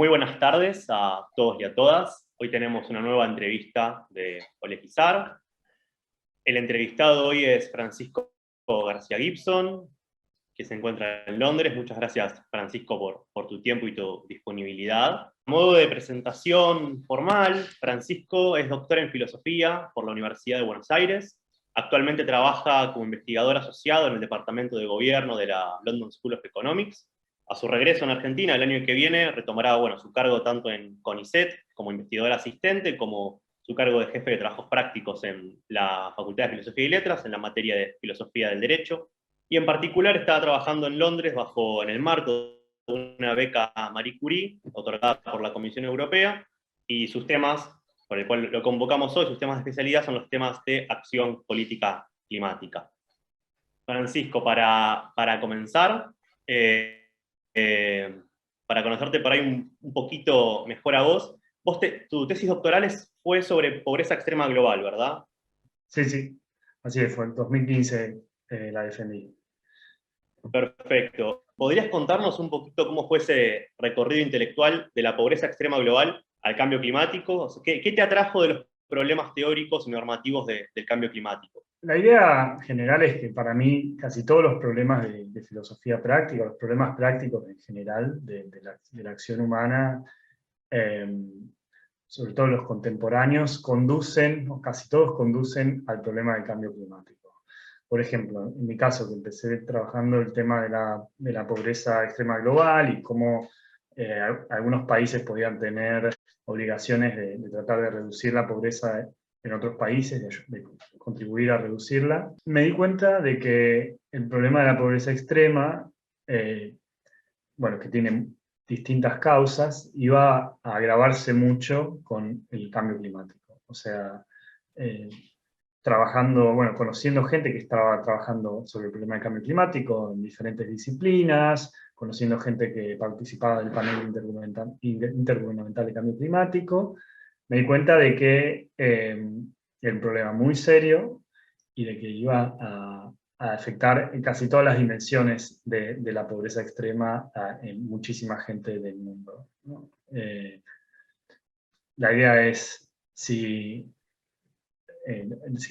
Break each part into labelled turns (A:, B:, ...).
A: Muy buenas tardes a todos y a todas. Hoy tenemos una nueva entrevista de Olejizar. El entrevistado hoy es Francisco García Gibson, que se encuentra en Londres. Muchas gracias, Francisco, por tu tiempo y tu disponibilidad. A modo de presentación formal, Francisco es doctor en filosofía por la Universidad de Buenos Aires. Actualmente trabaja como investigador asociado en el Departamento de Gobierno de la London School of Economics. A su regreso en Argentina, el año que viene, retomará su cargo tanto en CONICET como investigador asistente, como su cargo de jefe de trabajos prácticos en la Facultad de Filosofía y Letras, en la materia de Filosofía del Derecho. Y en particular estaba trabajando en Londres en el marco de una beca Marie Curie, otorgada por la Comisión Europea, y sus temas, por el cual lo convocamos hoy, sus temas de especialidad son los temas de acción política climática. Francisco, para comenzar, para conocerte por ahí un poquito mejor a vos, tu tesis doctoral fue sobre pobreza extrema global, ¿verdad?
B: Sí, así fue, en 2015 la defendí.
A: Perfecto. ¿Podrías contarnos un poquito cómo fue ese recorrido intelectual de la pobreza extrema global al cambio climático? O sea, ¿qué te atrajo de los problemas teóricos y normativos del cambio climático?
B: La idea general es que para mí casi todos los problemas de filosofía práctica, los problemas prácticos en general de la acción humana, sobre todo los contemporáneos, conducen, o casi todos conducen al problema del cambio climático. Por ejemplo, en mi caso, que empecé trabajando el tema de la pobreza extrema global y cómo algunos países podían tener obligaciones de tratar de reducir la pobreza en otros países, de contribuir a reducirla, me di cuenta de que el problema de la pobreza extrema, que tiene distintas causas, iba a agravarse mucho con el cambio climático. O sea, conociendo gente que estaba trabajando sobre el problema del cambio climático en diferentes disciplinas, conociendo gente que participaba del panel intergubernamental de cambio climático, me di cuenta de que era un problema muy serio y de que iba a afectar en casi todas las dimensiones de la pobreza extrema en muchísima gente del mundo, ¿no? La idea es, si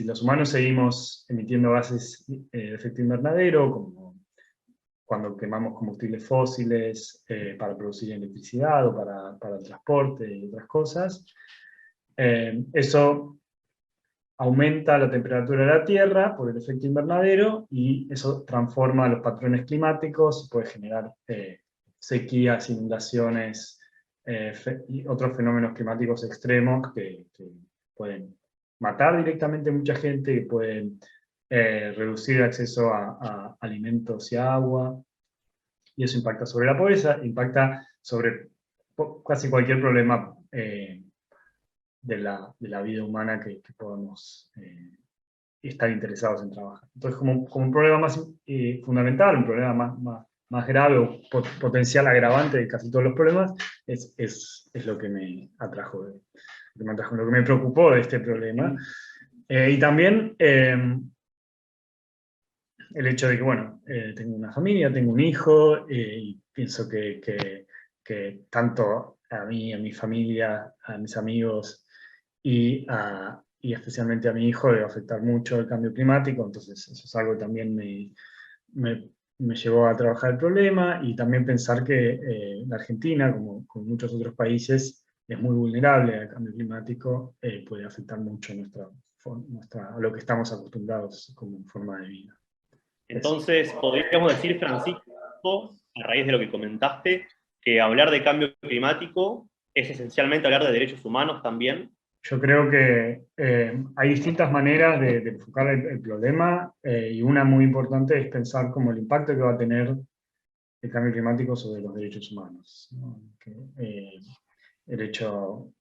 B: los humanos seguimos emitiendo gases de efecto invernadero, como cuando quemamos combustibles fósiles para producir electricidad o para el transporte y otras cosas, eso aumenta la temperatura de la Tierra por el efecto invernadero y eso transforma los patrones climáticos, puede generar sequías, inundaciones y otros fenómenos climáticos extremos que pueden matar directamente a mucha gente, que pueden reducir el acceso a alimentos y agua, y eso impacta sobre la pobreza, impacta sobre casi cualquier problema de la vida humana que podamos estar interesados en trabajar. Entonces, como un problema más fundamental, un problema más grave o potencial agravante de casi todos los problemas, es lo que me atrajo, lo que me preocupó de este problema. Y también el hecho de que, tengo una familia, tengo un hijo, y pienso que tanto a mí, a mi familia, a mis amigos y especialmente a mi hijo le va a afectar mucho el cambio climático, entonces eso es algo que también me llevó a trabajar el problema y también pensar que la Argentina, como muchos otros países, es muy vulnerable al cambio climático, puede afectar mucho a lo que estamos acostumbrados como forma de vida.
A: Entonces, podríamos decir, Francisco, a raíz de lo que comentaste, que hablar de cambio climático es esencialmente hablar de derechos humanos también.
B: Yo creo que hay distintas maneras de enfocar el problema, y una muy importante es pensar como el impacto que va a tener el cambio climático sobre los derechos humanos, ¿no? Derecho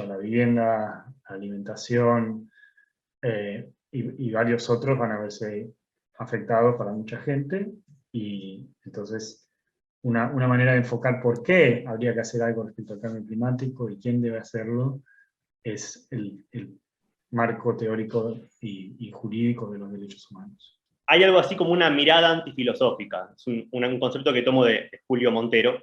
B: a la vivienda, a la alimentación, y varios otros van a verse afectados para mucha gente, y entonces una manera de enfocar por qué habría que hacer algo respecto al cambio climático y quién debe hacerlo es el marco teórico y jurídico de los derechos humanos.
A: Hay algo así como una mirada antifilosófica, es un concepto que tomo de Julio Montero,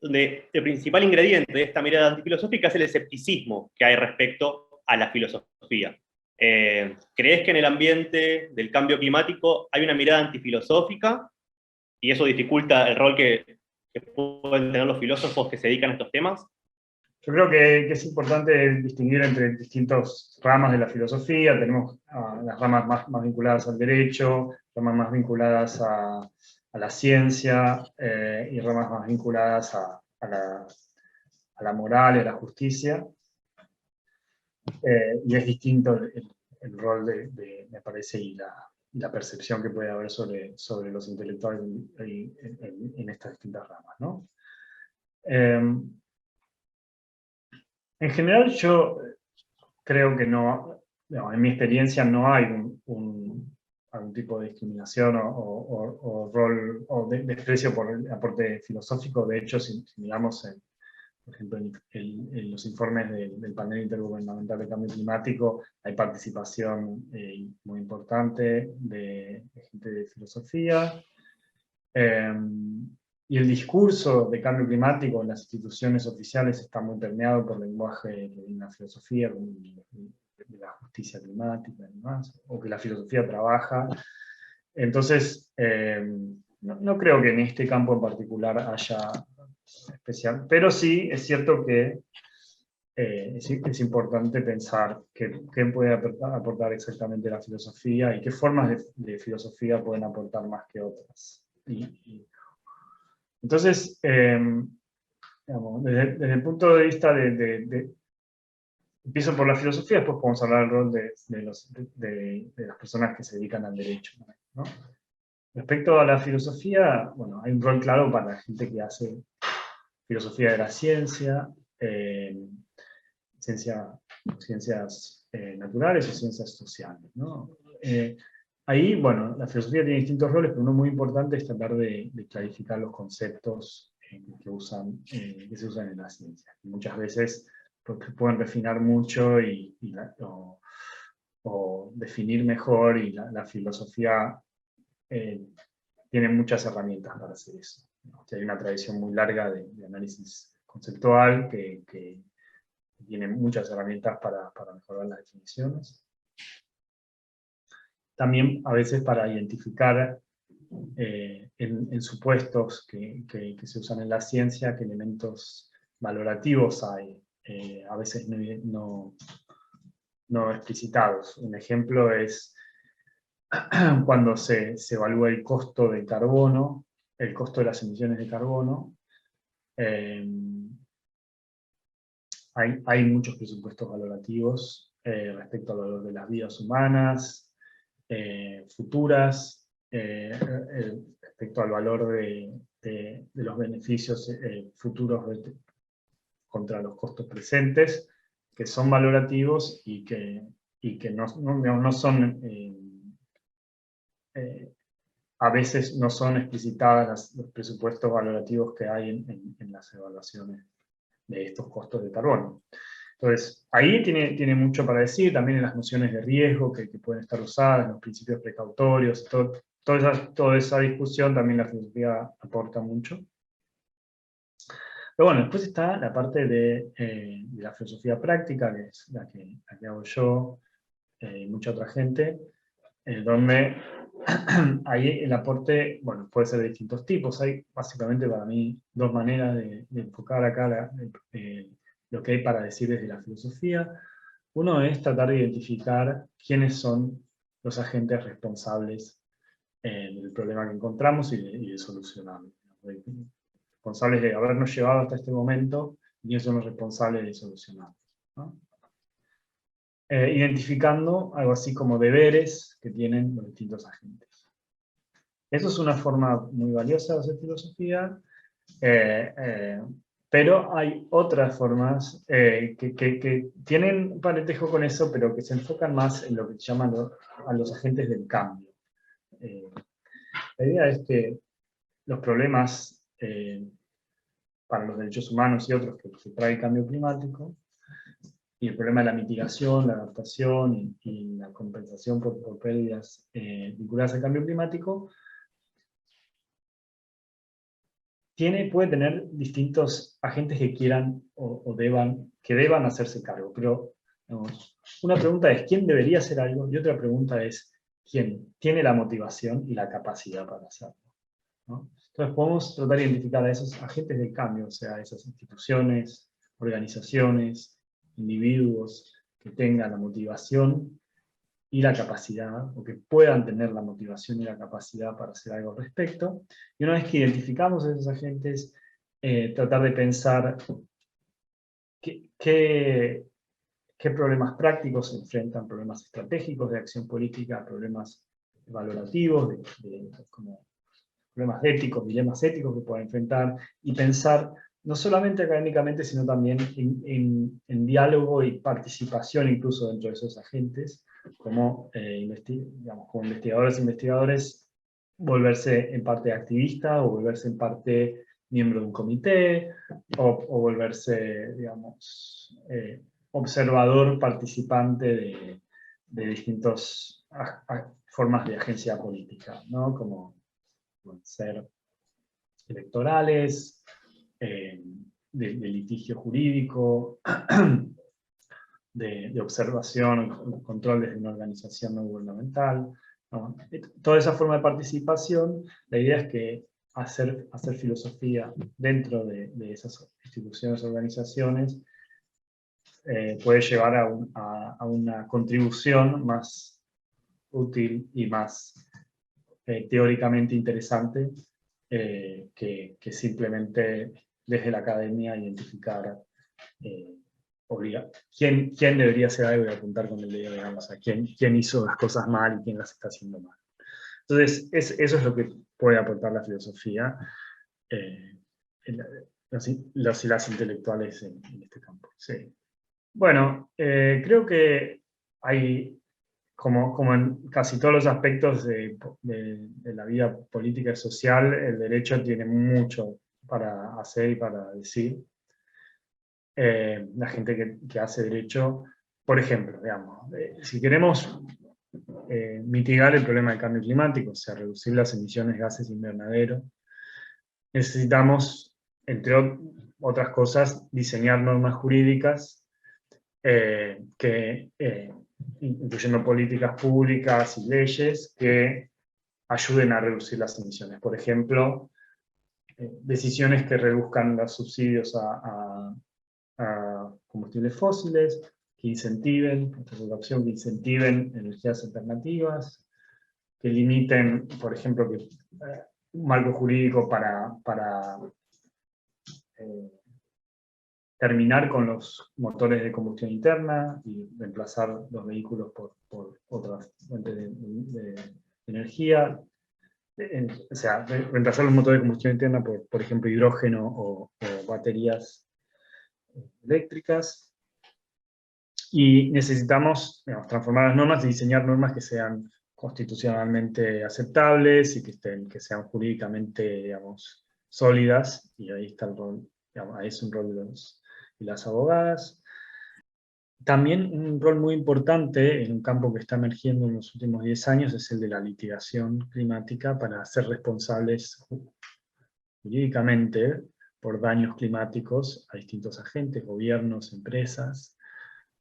A: donde el principal ingrediente de esta mirada antifilosófica es el escepticismo que hay respecto a la filosofía. ¿Crees que en el ambiente del cambio climático hay una mirada antifilosófica y eso dificulta el rol que pueden tener los filósofos que se dedican a estos temas?
B: Yo creo que es importante distinguir entre distintas ramas de la filosofía. Tenemos las ramas más vinculadas al derecho, ramas más vinculadas a la ciencia y ramas más vinculadas a la moral y a la justicia. Y es distinto el rol me parece, y la percepción que puede haber sobre los intelectuales en estas distintas ramas, ¿no? En general yo creo que no, en mi experiencia no hay algún tipo de discriminación o rol o desprecio por el aporte filosófico. De hecho, si miramos, por ejemplo, en los informes del panel intergubernamental de cambio climático, hay participación muy importante de gente de filosofía. Y el discurso de cambio climático en las instituciones oficiales está muy permeado por el lenguaje de la filosofía, de la justicia climática y demás, o que la filosofía trabaja. Entonces, no creo que en este campo en particular haya especial, pero sí es cierto que es importante pensar qué puede aportar exactamente la filosofía y qué formas de filosofía pueden aportar más que otras. Entonces, digamos, desde el punto de vista empiezo por la filosofía, después podemos hablar del rol de las personas que se dedican al derecho, ¿no? Respecto a la filosofía, bueno, hay un rol claro para la gente que hace filosofía de la ciencia, ciencias naturales o ciencias sociales, ¿no? Ahí, bueno, la filosofía tiene distintos roles, pero uno muy importante es tratar de clarificar los conceptos que se usan en la ciencia. Y muchas veces porque pueden refinar mucho o definir mejor, y la filosofía tiene muchas herramientas para hacer eso, ¿no? Hay una tradición muy larga de análisis conceptual que tiene muchas herramientas para mejorar las definiciones. También a veces para identificar en supuestos que se usan en la ciencia qué elementos valorativos hay, a veces no explicitados. Un ejemplo es cuando se evalúa el costo del carbono, el costo de las emisiones de carbono. Hay muchos presupuestos valorativos respecto al valor de las vidas humanas, futuras, respecto al valor de los beneficios futuros contra los costos presentes, que son valorativos y que no son, a veces no son explicitadas los presupuestos valorativos que hay en las evaluaciones de estos costos de carbono. Entonces, ahí tiene mucho para decir, también en las nociones de riesgo que pueden estar usadas, en los principios precautorios, toda esa discusión también la filosofía aporta mucho. Pero bueno, después está la parte de la filosofía práctica, que es la que hago yo y mucha otra gente, donde ahí el aporte, bueno, puede ser de distintos tipos. Hay básicamente para mí dos maneras de enfocar acá lo que hay para decir desde la filosofía. Uno es tratar de identificar quiénes son los agentes responsables del problema que encontramos y de solucionarlo. Responsables de habernos llevado hasta este momento, y quiénes son los responsables de solucionarlo, ¿no? Identificando algo así como deberes que tienen los distintos agentes. Eso es una forma muy valiosa de hacer filosofía, pero hay otras formas que tienen un parentesco con eso, pero que se enfocan más en lo que se llaman a los agentes del cambio. La idea es que los problemas para los derechos humanos y otros que trae el cambio climático, y el problema de la mitigación, la adaptación y la compensación por pérdidas vinculadas al cambio climático, puede tener distintos agentes que quieran o deban hacerse cargo, pero digamos, una pregunta es ¿quién debería hacer algo? Y otra pregunta es ¿quién tiene la motivación y la capacidad para hacerlo? ¿No? Entonces podemos tratar de identificar a esos agentes de cambio, o sea, esas instituciones, organizaciones, individuos que tengan la motivación y la capacidad, o que puedan tener la motivación y la capacidad para hacer algo al respecto. Y una vez que identificamos a esos agentes, tratar de pensar qué problemas prácticos se enfrentan, problemas estratégicos de acción política, problemas valorativos, como problemas éticos, dilemas éticos que puedan enfrentar, y pensar no solamente académicamente, sino también en diálogo y participación incluso dentro de esos agentes, como, como investigadores e investigadores, volverse en parte activista o volverse en parte miembro de un comité, o volverse, digamos, observador, participante de distintas formas de agencia política, ¿no? Como pueden ser electorales, de litigio jurídico, de observación, control desde una organización no gubernamental, ¿no? Toda esa forma de participación, la idea es que hacer filosofía dentro de esas instituciones, organizaciones, puede llevar a una contribución más útil y más teóricamente interesante que simplemente desde la academia identificar quién debería hacer algo y apuntar con el dedo, digamos, a quién hizo las cosas mal y quién las está haciendo mal. Entonces, eso es lo que puede aportar la filosofía, los y las intelectuales en este campo. Sí. Bueno, creo que hay, como en casi todos los aspectos de la vida política y social, el derecho tiene mucho para hacer y para decir. La gente que hace derecho, por ejemplo, digamos, si queremos mitigar el problema del cambio climático, o sea, reducir las emisiones de gases invernadero, necesitamos, entre otras cosas, diseñar normas jurídicas incluyendo políticas públicas y leyes que ayuden a reducir las emisiones. Por ejemplo, decisiones que reduzcan los subsidios a combustibles fósiles, que incentiven, que incentiven energías alternativas, que limiten, por ejemplo, un marco jurídico para terminar con los motores de combustión interna y reemplazar los vehículos por otras fuentes de energía. O sea, reemplazar los motores de combustión interna por ejemplo, hidrógeno o baterías eléctricas. Y necesitamos, digamos, transformar las normas y diseñar normas que sean constitucionalmente aceptables y que sean jurídicamente, digamos, sólidas. Y ahí está el rol, digamos, ahí es un rol de los y las abogadas. También un rol muy importante en un campo que está emergiendo en los últimos 10 años es el de la litigación climática para ser responsables jurídicamente por daños climáticos a distintos agentes, gobiernos, empresas,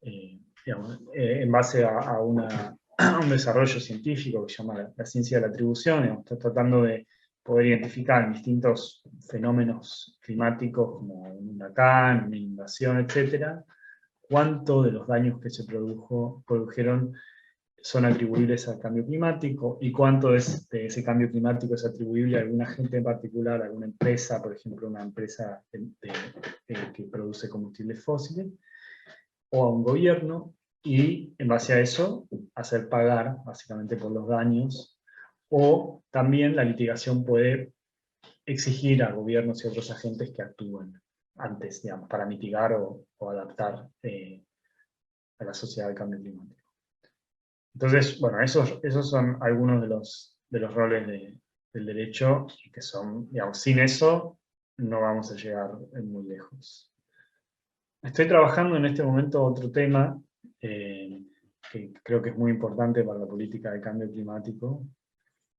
B: en base a un desarrollo científico que se llama la ciencia de la atribución. Está tratando de poder identificar distintos fenómenos climáticos como un huracán, una inundación, etc., cuánto de los daños que se produjeron son atribuibles al cambio climático y cuánto de ese cambio climático es atribuible a algún agente en particular, a alguna empresa, por ejemplo, una empresa que produce combustibles fósiles, o a un gobierno, y en base a eso hacer pagar básicamente por los daños. O también la litigación puede exigir a gobiernos y otros agentes que actúen antes, digamos, para mitigar o adaptar a la sociedad al cambio climático. Entonces, bueno, esos son algunos de los roles del derecho, que son, digamos, sin eso no vamos a llegar muy lejos. Estoy trabajando en este momento otro tema que creo que es muy importante para la política de cambio climático,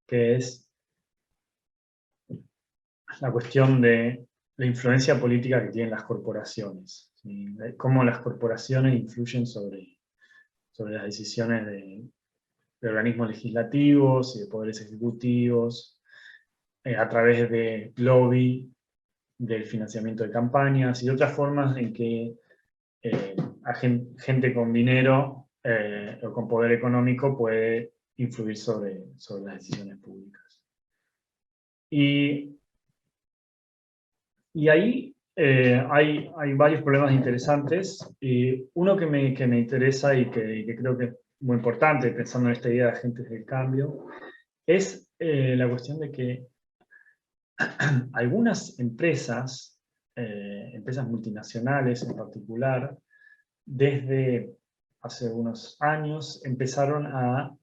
B: que es la cuestión de la influencia política que tienen las corporaciones, ¿sí? Cómo las corporaciones influyen sobre las decisiones de organismos legislativos y de poderes ejecutivos, a través de lobby, del financiamiento de campañas y otras formas en que gente con dinero o con poder económico puede influir sobre las decisiones públicas. Y ahí hay varios problemas interesantes. Uno que me interesa y que creo que es muy importante, pensando en esta idea de agentes del cambio, es la cuestión de que algunas empresas, empresas multinacionales en particular, desde hace unos años empezaron a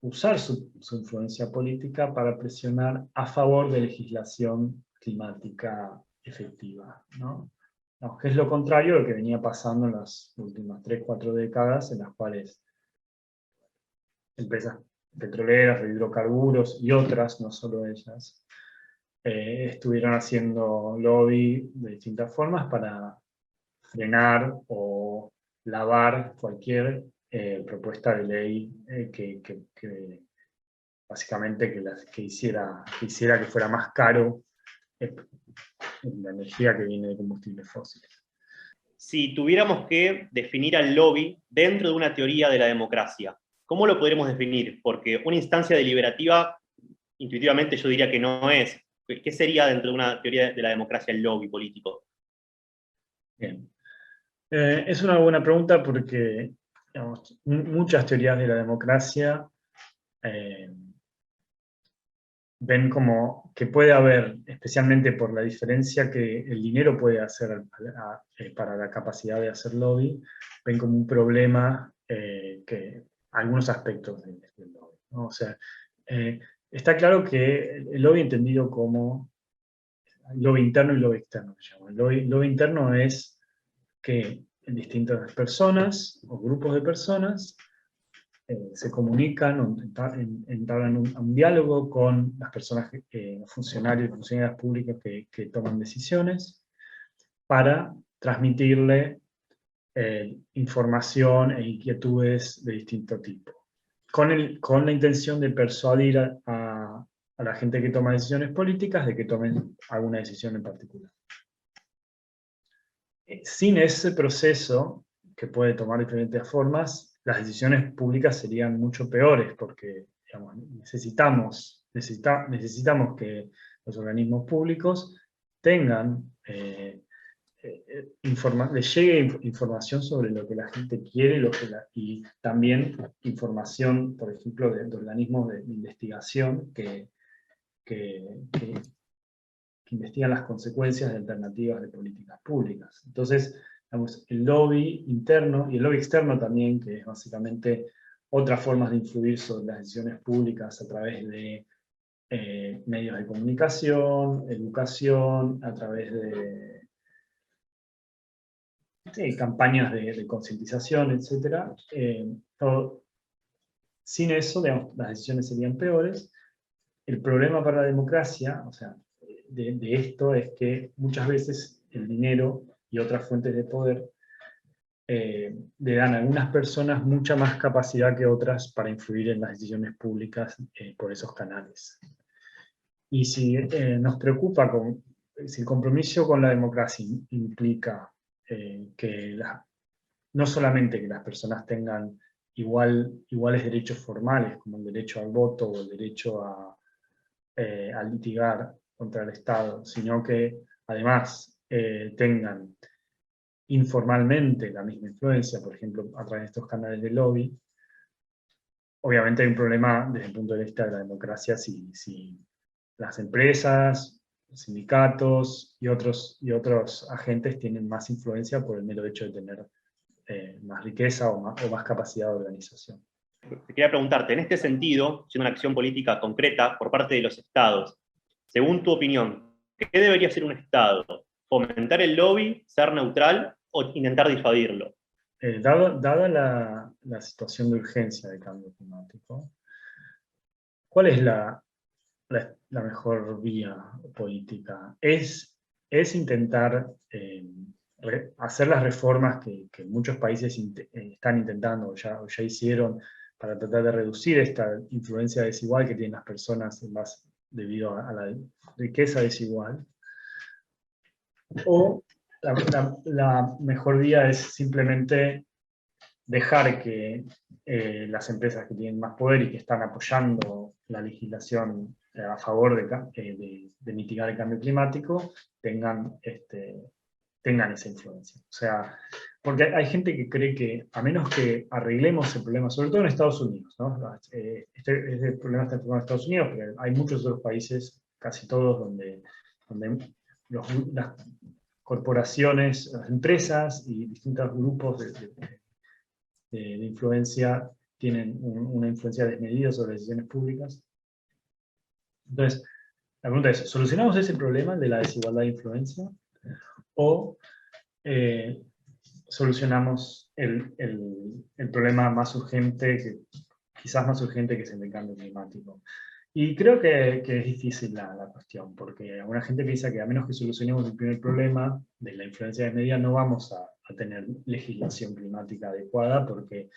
B: usar su influencia política para presionar a favor de legislación climática efectiva, ¿no? No, que es lo contrario de lo que venía pasando en las últimas 3, 4 décadas, en las cuales empresas petroleras, de hidrocarburos y otras, no solo ellas, estuvieron haciendo lobby de distintas formas para frenar o lavar cualquier propuesta de ley que básicamente que hiciera que fuera más caro la energía que viene de combustibles fósiles.
A: Si tuviéramos que definir al lobby dentro de una teoría de la democracia, ¿cómo lo podremos definir? Porque una instancia deliberativa, intuitivamente yo diría que no es. ¿Qué sería dentro de una teoría de la democracia el lobby político?
B: Bien. Es una buena pregunta porque, digamos, muchas teorías de la democracia ven como que puede haber, especialmente por la diferencia que el dinero puede hacer para la capacidad de hacer lobby, ven como un problema que algunos aspectos del lobby, ¿no? O sea, está claro que el lobby entendido como lobby interno y lobby externo, que llaman. Lobby interno es que distintas personas o grupos de personas se comunican o entablan a un diálogo con las personas, funcionarios y funcionarias públicas que toman decisiones para transmitirle información e inquietudes de distinto tipo, con la intención de persuadir a la gente que toma decisiones políticas de que tomen alguna decisión en particular. Sin ese proceso, que puede tomar diferentes formas, las decisiones públicas serían mucho peores, porque digamos, necesitamos que los organismos públicos tengan, les llegue información sobre lo que la gente quiere y también información, por ejemplo, de organismos de investigación que investigan las consecuencias de alternativas de políticas públicas. Entonces, digamos, el lobby interno y el lobby externo también, que es básicamente otras formas de influir sobre las decisiones públicas a través de medios de comunicación, educación, a través de campañas de concientización, etc. Sin eso, digamos, las decisiones serían peores. El problema para la democracia, o sea, de esto es que muchas veces el dinero y otras fuentes de poder le dan a algunas personas mucha más capacidad que otras para influir en las decisiones públicas por esos canales. Y si nos preocupa, si el compromiso con la democracia implica no solamente que las personas tengan iguales derechos formales, como el derecho al voto o el derecho a litigar contra el Estado, sino que además tengan informalmente la misma influencia, por ejemplo, a través de estos canales de lobby, obviamente hay un problema desde el punto de vista de la democracia si las empresas, sindicatos y otros agentes tienen más influencia por el mero hecho de tener más riqueza o más capacidad de organización.
A: Quería preguntarte, en este sentido, siendo una acción política concreta por parte de los estados, según tu opinión, ¿qué debería hacer un estado? ¿Fomentar el lobby, ser neutral o intentar disuadirlo?
B: Dada la situación de urgencia del cambio climático, ¿cuál es la mejor vía política. Es intentar hacer las reformas que muchos países están intentando o ya hicieron para tratar de reducir esta influencia desigual que tienen las personas debido a la riqueza desigual. O la mejor vía es simplemente dejar que las empresas que tienen más poder y que están apoyando la legislación a favor de mitigar el cambio climático tengan esa influencia. O sea, porque hay gente que cree que a menos que arreglemos el problema, sobre todo en Estados Unidos, ¿no? Este problema está enfocado en Estados Unidos, pero hay muchos otros países, casi todos, donde las corporaciones, las empresas y distintos grupos de influencia tienen una influencia desmedida sobre decisiones públicas. Entonces, la pregunta es, ¿solucionamos ese problema de la desigualdad de influencia? ¿O solucionamos el problema más urgente, quizás más urgente, que es el del cambio climático? Y creo que es difícil la cuestión, porque alguna gente piensa que a menos que solucionemos el primer problema de la influencia desmedida, no vamos a tener legislación climática adecuada, porque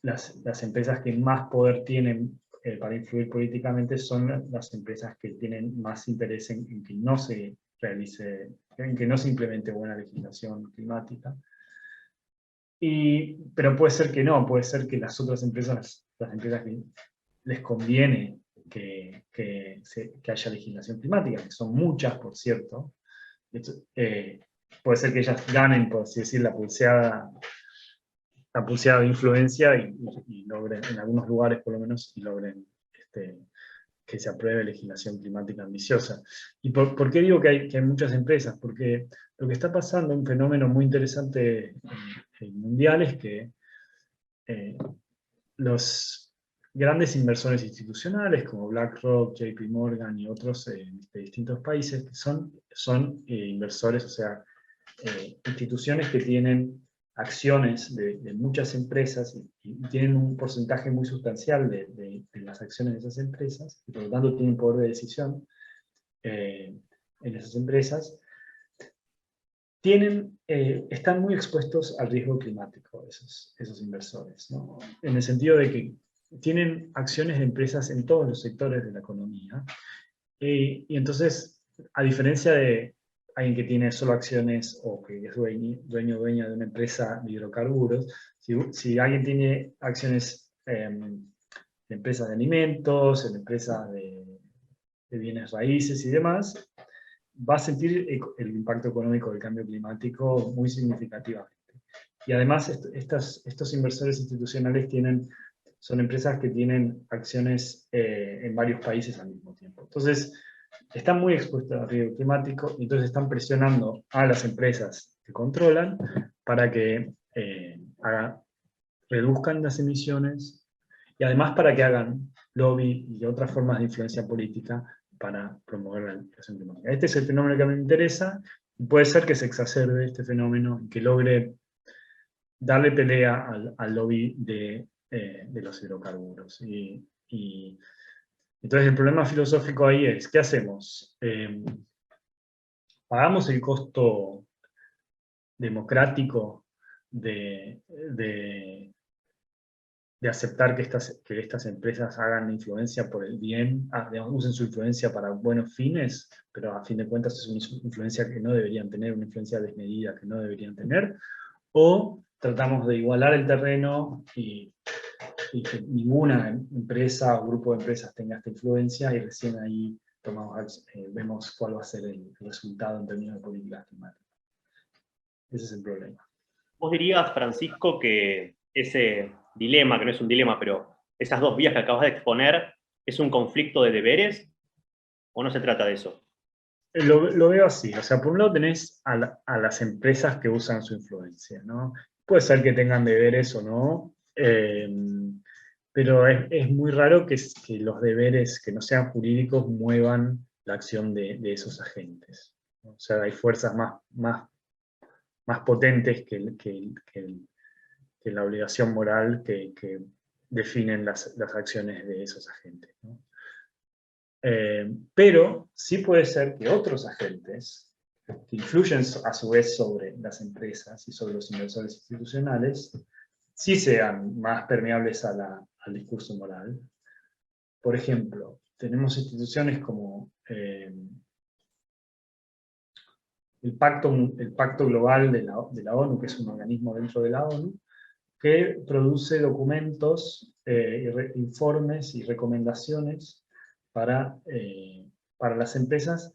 B: las empresas que más poder tienen para influir políticamente son las empresas que tienen más interés en que no se realice, en que no se implemente buena legislación climática. Pero puede ser que no, puede ser que las otras empresas, las empresas que les conviene que haya legislación climática, que son muchas, por cierto, puede ser que ellas ganen, por así decir, la pulseada de influencia y logren, en algunos lugares por lo menos, y logren que se apruebe legislación climática ambiciosa. ¿Y por qué digo que hay muchas empresas? Porque lo que está pasando, un fenómeno muy interesante mundial, es que los grandes inversores institucionales como BlackRock, JP Morgan y otros de distintos países, que son inversores, o sea, instituciones que tienen acciones de muchas empresas y tienen un porcentaje muy sustancial de las acciones de esas empresas, y por lo tanto tienen poder de decisión en esas empresas, están muy expuestos al riesgo climático esos inversores, ¿no? En el sentido de que tienen acciones de empresas en todos los sectores de la economía, y entonces, a diferencia de alguien que tiene solo acciones o que es dueño o dueña de una empresa de hidrocarburos, si alguien tiene acciones en empresas de alimentos, en empresas de bienes raíces y demás, va a sentir el impacto económico del cambio climático muy significativamente. Y además estos inversores institucionales son empresas que tienen acciones en varios países al mismo tiempo. Entonces, están muy expuestos al riesgo climático y entonces están presionando a las empresas que controlan para que reduzcan las emisiones y además para que hagan lobby y otras formas de influencia política para promover la educación climática. Este es el fenómeno que a mí me interesa, y puede ser que se exacerbe este fenómeno y que logre darle pelea al lobby de los hidrocarburos. Entonces el problema filosófico ahí es, ¿qué hacemos? ¿Pagamos el costo democrático de aceptar que estas empresas hagan influencia por el bien, digamos, usen su influencia para buenos fines, pero a fin de cuentas es una influencia que no deberían tener, una influencia desmedida que no deberían tener? ¿O tratamos de igualar el terreno y que ninguna empresa o grupo de empresas tenga esta influencia, y recién ahí vemos cuál va a ser el resultado en términos de políticas climáticas? Ese es el problema.
A: ¿Vos dirías, Francisco, que ese dilema, que no es un dilema, pero esas dos vías que acabas de exponer, es un conflicto de deberes o no se trata de eso?
B: Lo veo así, o sea, por un lado tenés a las empresas que usan su influencia, ¿no? Puede ser que tengan deberes o no, pero es muy raro que los deberes que no sean jurídicos muevan la acción de esos agentes, ¿no? O sea, hay fuerzas más potentes que la obligación moral que definen las acciones de esos agentes, ¿no? Pero sí puede ser que otros agentes, que influyen a su vez sobre las empresas y sobre los inversores institucionales, sí sean más permeables al discurso moral. Por ejemplo, tenemos instituciones como el Pacto Global de la ONU, que es un organismo dentro de la ONU, que produce documentos, informes y recomendaciones para las empresas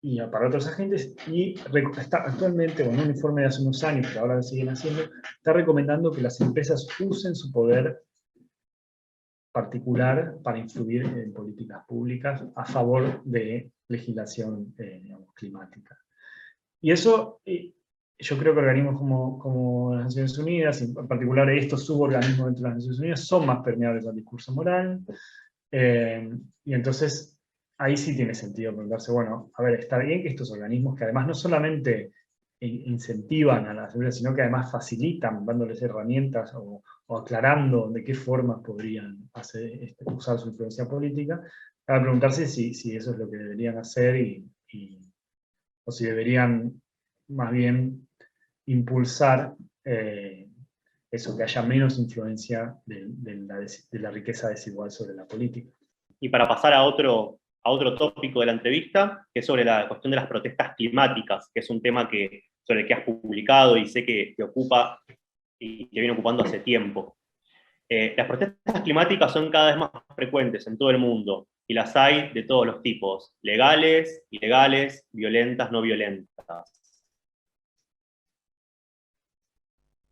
B: y para otros agentes, y está actualmente, con un informe de hace unos años, pero ahora lo siguen haciendo, está recomendando que las empresas usen su poder particular para influir en políticas públicas a favor de legislación digamos, climática. Y eso, yo creo que organismos como las Naciones Unidas, y en particular estos suborganismos dentro de las Naciones Unidas, son más permeables al discurso moral, y entonces ahí sí tiene sentido preguntarse, bueno, a ver, está bien que estos organismos, que además no solamente incentivan a las empresas, sino que además facilitan, dándoles herramientas o aclarando de qué formas podrían usar su influencia política, para preguntarse si eso es lo que deberían hacer o si deberían más bien impulsar eso, que haya menos influencia de la riqueza desigual sobre la política.
A: Y para pasar a otro tópico de la entrevista, que es sobre la cuestión de las protestas climáticas, que es un tema sobre el que has publicado y sé que te ocupa y que viene ocupando hace tiempo. Las protestas climáticas son cada vez más frecuentes en todo el mundo, y las hay de todos los tipos, legales, ilegales, violentas, no violentas.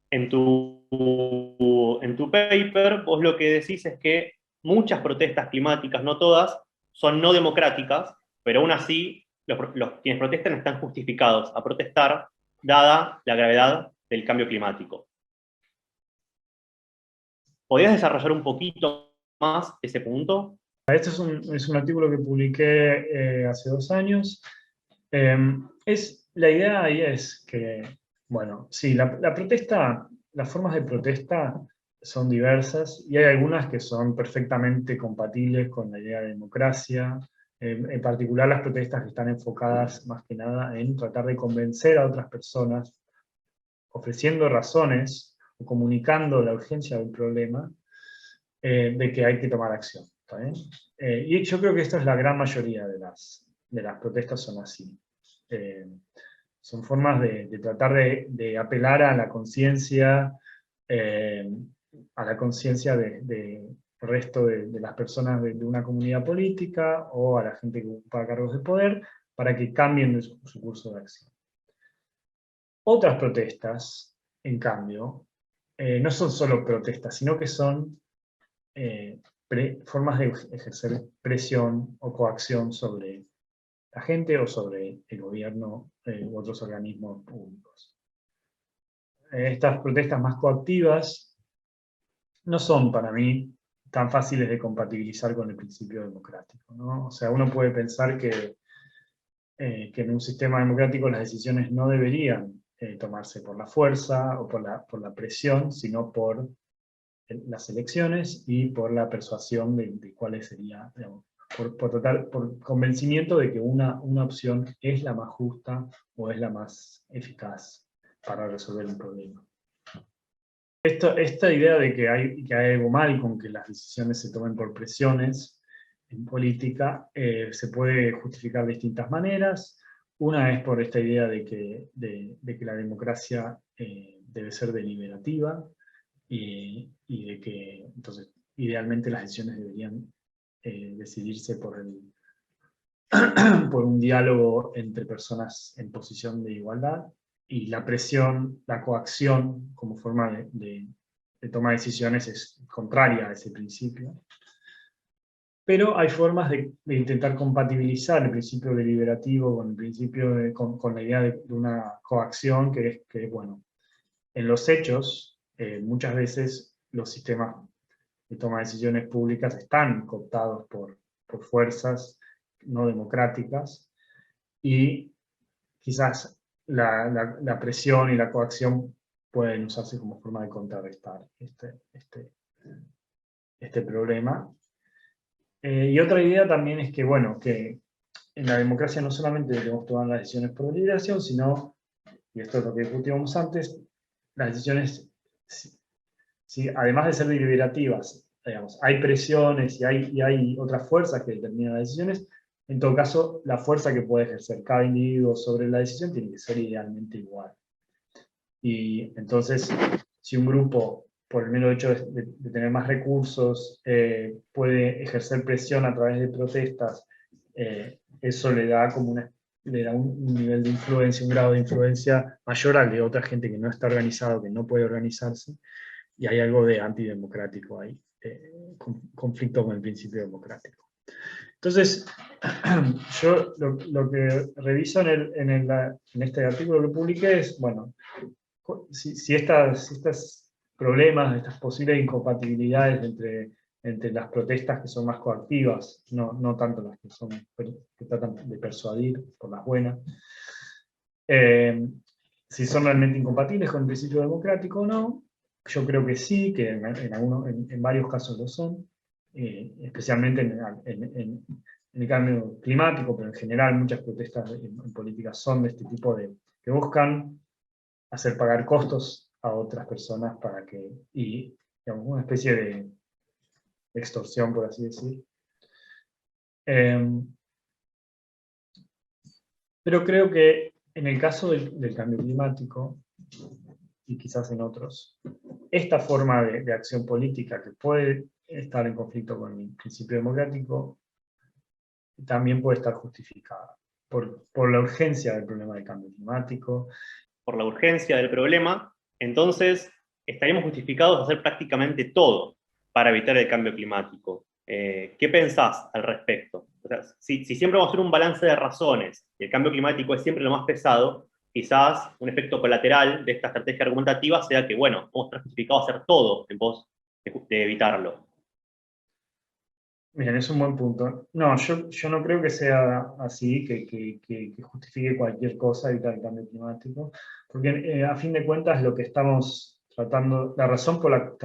A: En tu paper, vos lo que decís es que muchas protestas climáticas, no todas, son no democráticas, pero aún así quienes protestan están justificados a protestar, dada la gravedad del cambio climático. ¿Podrías desarrollar un poquito más ese punto?
B: Este es un artículo que publiqué hace 2 años. La idea ahí es que, bueno, sí, la protesta, las formas de protesta son diversas y hay algunas que son perfectamente compatibles con la idea de democracia, en particular las protestas que están enfocadas más que nada en tratar de convencer a otras personas, ofreciendo razones o comunicando la urgencia del problema, de que hay que tomar acción. ¿Está bien? Y yo creo que esta es la gran mayoría de las protestas son así. Son formas de tratar de apelar a la conciencia del resto de las personas de una comunidad política o a la gente que ocupa cargos de poder para que cambien su curso de acción. Otras protestas, en cambio, no son solo protestas, sino que son formas de ejercer presión o coacción sobre la gente o sobre el gobierno u otros organismos públicos. Estas protestas más coactivas no son para mí tan fáciles de compatibilizar con el principio democrático, ¿no? O sea, uno puede pensar que en un sistema democrático las decisiones no deberían tomarse por la fuerza o por la presión, sino por las elecciones y por la persuasión de cuáles sería, digamos, por convencimiento de que una opción es la más justa o es la más eficaz para resolver un problema. Esta idea de que hay algo mal con que las decisiones se tomen por presiones en política se puede justificar de distintas maneras. Una es por esta idea de que la democracia debe ser deliberativa, y de que, entonces, idealmente las decisiones deberían decidirse por un diálogo entre personas en posición de igualdad, y la presión, la coacción como forma de toma de decisiones es contraria a ese principio. Pero hay formas de intentar compatibilizar el principio deliberativo con el principio con la idea de una coacción que es, bueno, en los hechos, muchas veces los sistemas de toma de decisiones públicas están cooptados por fuerzas no democráticas, y quizás la presión y la coacción pueden usarse como forma de contrarrestar este problema. Y otra idea también es que, bueno, que en la democracia no solamente debemos tomar las decisiones por deliberación, sino, y esto es lo que discutíamos antes, las decisiones, además de ser deliberativas, digamos, hay presiones y hay otras fuerzas que determinan las decisiones, en todo caso, la fuerza que puede ejercer cada individuo sobre la decisión tiene que ser idealmente igual. Y entonces, si un grupo, por el mero hecho de tener más recursos, puede ejercer presión a través de protestas, eso le da como le da un nivel de influencia, un grado de influencia mayor al de otra gente que no está organizado, que no puede organizarse, y hay algo de antidemocrático ahí, conflicto con el principio democrático. Entonces, yo lo que reviso en este artículo que publiqué es, bueno, si estos problemas, estas posibles incompatibilidades entre las protestas que son más coactivas, no tanto las que tratan de persuadir por las buenas, eh, si son realmente incompatibles con el principio democrático o no. Yo creo que sí, que en varios casos lo son, especialmente en el cambio climático, pero en general muchas protestas en política son de este tipo que buscan hacer pagar costos a otras personas y digamos, una especie de extorsión, por así decir. Pero creo que en el caso del cambio climático, y quizás en otros, esta forma de acción política que puede estar en conflicto con el principio democrático, también puede estar justificada por la urgencia del problema del cambio climático.
A: Por la urgencia del problema, entonces estaríamos justificados a hacer prácticamente todo para evitar el cambio climático. ¿Qué pensás al respecto? O sea, si siempre vamos a hacer un balance de razones y el cambio climático es siempre lo más pesado, quizás un efecto colateral de esta estrategia argumentativa sea que, bueno, vamos a estar justificados a hacer todo en pos de evitarlo.
B: Bien, es un buen punto. No, yo no creo que sea así, que justifique cualquier cosa evitar el cambio climático, porque a fin de cuentas lo que estamos tratando, la razón por la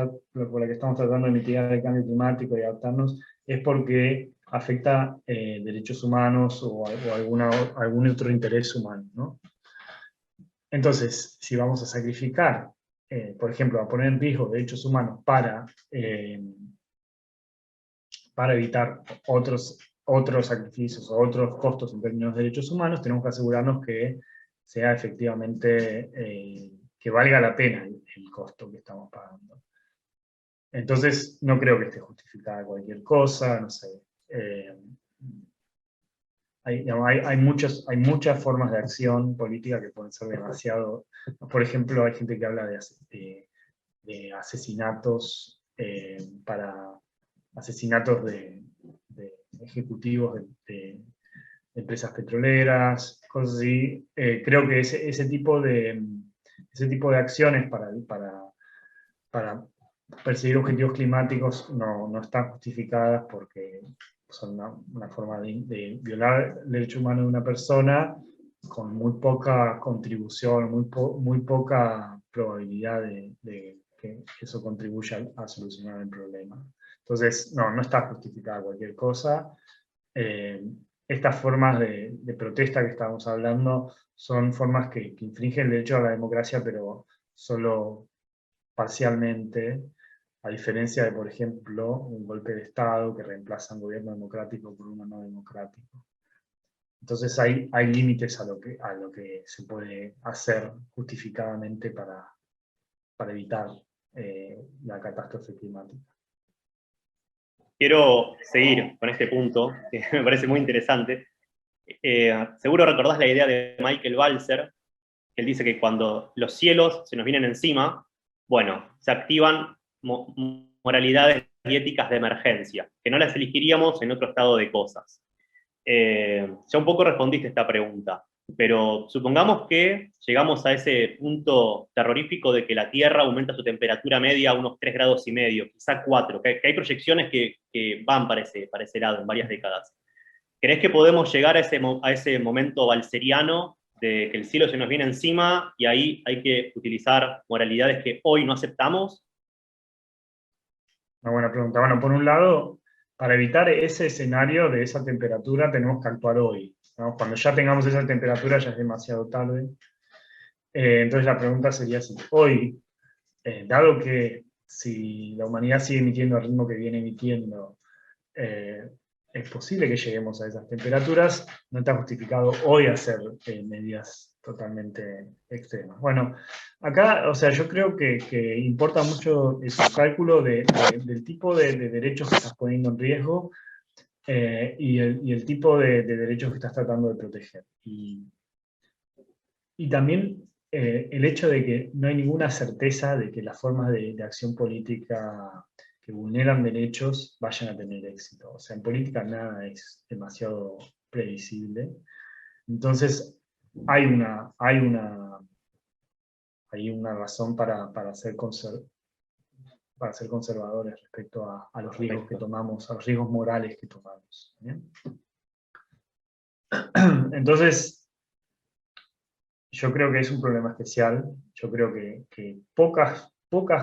B: que estamos tratando de mitigar el cambio climático y adaptarnos es porque afecta derechos humanos o algún otro interés humano, ¿no? Entonces, si vamos a sacrificar, por ejemplo, a poner en riesgo derechos humanos para evitar otros sacrificios o otros costos en términos de derechos humanos, tenemos que asegurarnos que sea efectivamente, que valga la pena el costo que estamos pagando. Entonces, no creo que esté justificada cualquier cosa, no sé. Hay muchas formas de acción política que pueden ser demasiado. Por ejemplo, hay gente que habla de asesinatos asesinatos de ejecutivos de empresas petroleras, cosas así. Creo que ese tipo de acciones para perseguir objetivos climáticos no están justificadas porque son una forma de violar el derecho humano de una persona con muy poca contribución, muy poca probabilidad de que eso contribuya a solucionar el problema. Entonces, no está justificada cualquier cosa. Estas formas de protesta que estamos hablando son formas que infringen el derecho a la democracia, pero solo parcialmente, a diferencia de, por ejemplo, un golpe de Estado que reemplaza un gobierno democrático por uno no democrático. Entonces hay límites a lo que se puede hacer justificadamente para evitar la catástrofe climática.
A: Quiero seguir con este punto, que me parece muy interesante. Seguro recordás la idea de Michael Balzer, que él dice que cuando los cielos se nos vienen encima, bueno, se activan moralidades y éticas de emergencia, que no las elegiríamos en otro estado de cosas. Ya un poco respondiste esta pregunta, pero supongamos que llegamos a ese punto terrorífico de que la Tierra aumenta su temperatura media a unos 3,5 grados, quizá 4, que hay proyecciones que van para ese lado en varias décadas. ¿Crees que podemos llegar a ese momento balzeriano de que el cielo se nos viene encima y ahí hay que utilizar moralidades que hoy no aceptamos?
B: Una buena pregunta. Bueno, por un lado, para evitar ese escenario de esa temperatura tenemos que actuar hoy, ¿no? Cuando ya tengamos esa temperatura ya es demasiado tarde. Entonces la pregunta sería si hoy, dado que si la humanidad sigue emitiendo al ritmo que viene emitiendo, es posible que lleguemos a esas temperaturas, no está justificado hoy hacer medidas totalmente extremas. Bueno, acá, o sea, yo creo que importa mucho el cálculo del tipo de derechos que estás poniendo en riesgo y el tipo de derechos que estás tratando de proteger. Y también el hecho de que no hay ninguna certeza de que las formas de acción política que vulneran derechos vayan a tener éxito. O sea, en política nada es demasiado previsible. Entonces, hay una razón para ser conservadores respecto a los riesgos que tomamos, a los riesgos morales que tomamos. ¿Bien? Entonces, yo creo que es un problema especial. Yo creo que pocas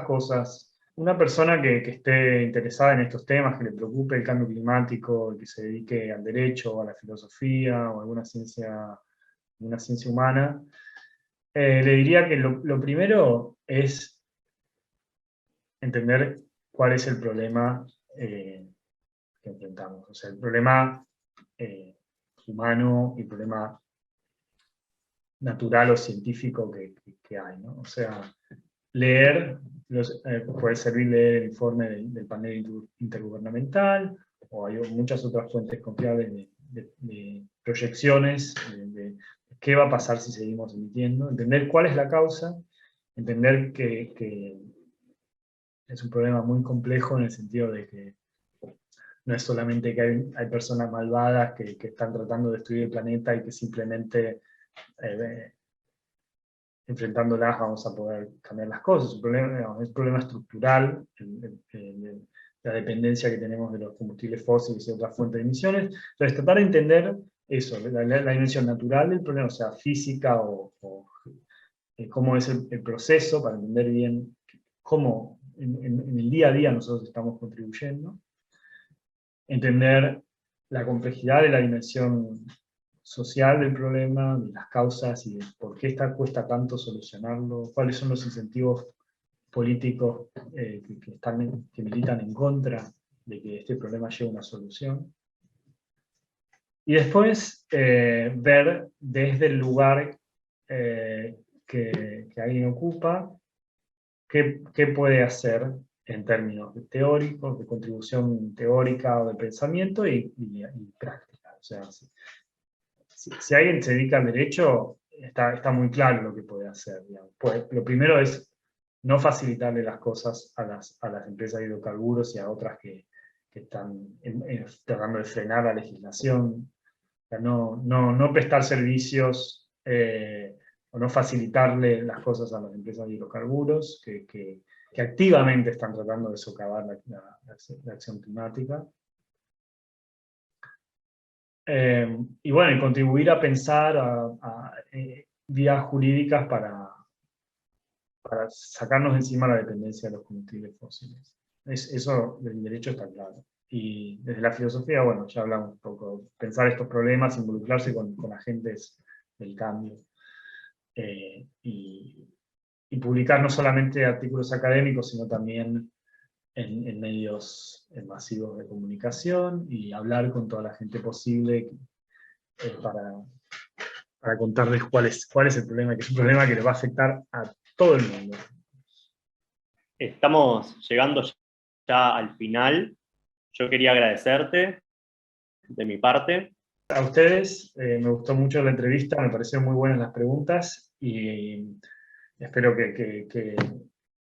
B: cosas. Una persona que esté interesada en estos temas, que le preocupe el cambio climático, que se dedique al derecho, o a la filosofía, o a alguna ciencia humana, le diría que lo primero es entender cuál es el problema que enfrentamos. O sea, el problema humano y el problema natural o científico que hay, ¿no? O sea, leer, puede servir leer el informe del panel intergubernamental, o hay muchas otras fuentes confiables de proyecciones, de qué va a pasar si seguimos emitiendo, entender cuál es la causa, entender que es un problema muy complejo en el sentido de que no es solamente que hay personas malvadas que están tratando de destruir el planeta y que simplemente enfrentándolas vamos a poder cambiar las cosas. Es un problema estructural, la dependencia que tenemos de los combustibles fósiles y otras fuentes de emisiones. Entonces, tratar de entender eso, la dimensión natural del problema, o sea, física o cómo es el proceso, para entender bien cómo en el día a día nosotros estamos contribuyendo. Entender la complejidad de la dimensión social del problema, de las causas y de por qué cuesta tanto solucionarlo, cuáles son los incentivos políticos que militan en contra de que este problema llegue a una solución. Y después ver desde el lugar que alguien ocupa qué puede hacer en términos teóricos, de contribución teórica o de pensamiento y práctica. O sea, si alguien se dedica al derecho, está muy claro lo que puede hacer. Pues, lo primero es no facilitarle las cosas a las empresas de hidrocarburos y a otras que están tratando de frenar la legislación. O sea, no prestar servicios o no facilitarle las cosas a las empresas de hidrocarburos que activamente están tratando de socavar la acción climática. Y bueno, y contribuir a pensar vías jurídicas para sacarnos de encima la dependencia de los combustibles fósiles. Eso del derecho está claro. Y desde la filosofía, bueno, ya hablamos un poco, pensar estos problemas, involucrarse con agentes del cambio. Y publicar no solamente artículos académicos, sino también en medios masivos de comunicación y hablar con toda la gente posible para contarles cuál es el problema, que es un problema que les va a afectar a todo el mundo.
A: Estamos llegando ya al final. Yo quería agradecerte de mi parte.
B: A ustedes, me gustó mucho la entrevista, me parecieron muy buenas las preguntas y espero que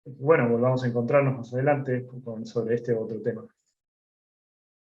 B: bueno, volvamos a encontrarnos más adelante sobre este otro tema.